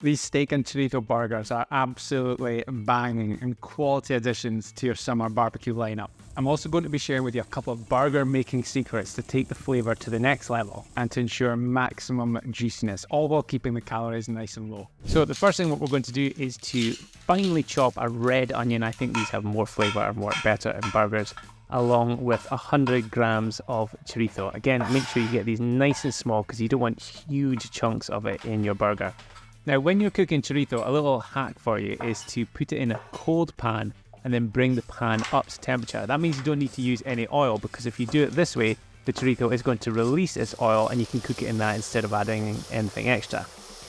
These steak and chorizo burgers are absolutely banging and quality additions to your summer barbecue lineup. I'm also going to be sharing with you a couple of burger making secrets to take the flavour to the next level and to ensure maximum juiciness, all while keeping the calories nice and low. So the first thing what we're going to do is to finely chop a red onion. I think these have more flavour and work better in burgers, along with 100 grams of chorizo. Again, make sure you get these nice and small because you don't want huge chunks of it in your burger. Now, when you're cooking chorizo, a little hack for you is to put it in a cold pan and then bring the pan up to temperature. That means you don't need to use any oil, because if you do it this way, the chorizo is going to release its oil and you can cook it in that instead of adding anything extra.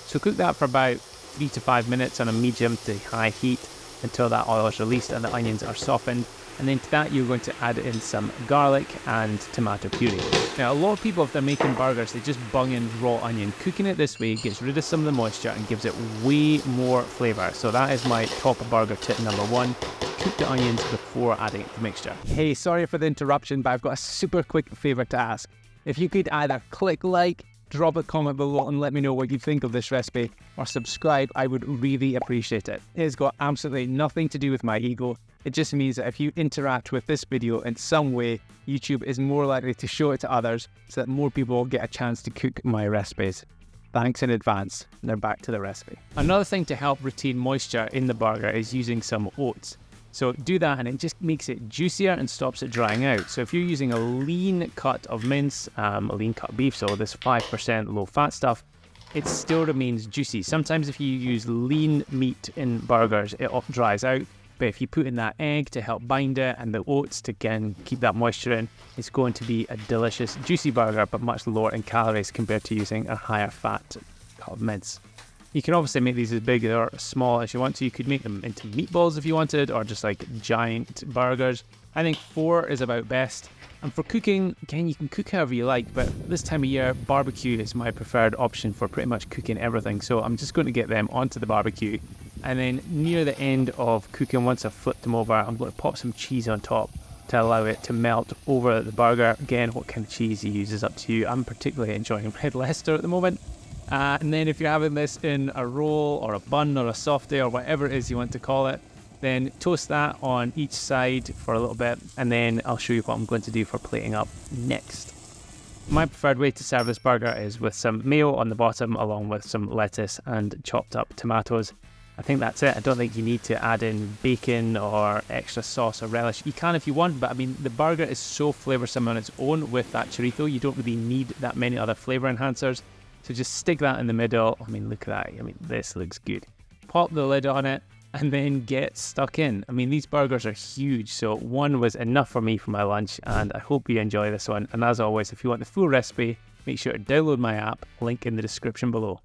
So cook that for about 3 to 5 minutes on a medium to high heat until that oil is released and the onions are softened. And then to that, you're going to add in some garlic and tomato puree. Now, a lot of people, if they're making burgers, they just bung in raw onion. Cooking it this way gets rid of some of the moisture and gives it way more flavour. So that is my top burger tip number one. Cook the onions before adding the mixture. Hey, sorry for the interruption, but I've got a super quick favour to ask. If you could either click like, drop a comment below and let me know what you think of this recipe, or subscribe, I would really appreciate it. It has got absolutely nothing to do with my ego. It just means that if you interact with this video in some way, YouTube is more likely to show it to others so that more people will get a chance to cook my recipes. Thanks in advance. Now back to the recipe. Another thing to help retain moisture in the burger is using some oats. So do that and it just makes it juicier and stops it drying out. So if you're using a lean cut of mince, a lean cut beef, so this 5% low fat stuff, it still remains juicy. Sometimes if you use lean meat in burgers, it dries out. But if you put in that egg to help bind it and the oats to again keep that moisture in, it's going to be a delicious juicy burger, but much lower in calories compared to using a higher fat cut of mince. You can obviously make these as big or small as you want to. You could make them into meatballs if you wanted, or just like giant burgers. I think 4 is about best. And for cooking, again, you can cook however you like, but this time of year, barbecue is my preferred option for pretty much cooking everything. So I'm just going to get them onto the barbecue. And then near the end of cooking, once I've flipped them over, I'm going to pop some cheese on top to allow it to melt over the burger. Again, what kind of cheese you use is up to you. I'm particularly enjoying Red Leicester at the moment. And then if you're having this in a roll or a bun or a softie or whatever it is you want to call it, then toast that on each side for a little bit, and then I'll show you what I'm going to do for plating up next. My preferred way to serve this burger is with some mayo on the bottom along with some lettuce and chopped up tomatoes. I think that's it. I don't think you need to add in bacon or extra sauce or relish. You can if you want, but I mean, the burger is so flavoursome on its own with that chorizo, you don't really need that many other flavour enhancers. So just stick that in the middle. I mean, look at that. I mean, this looks good. Pop the lid on it and then get stuck in. I mean, these burgers are huge, so one was enough for me for my lunch, and I hope you enjoy this one. And as always, if you want the full recipe, make sure to download my app, link in the description below.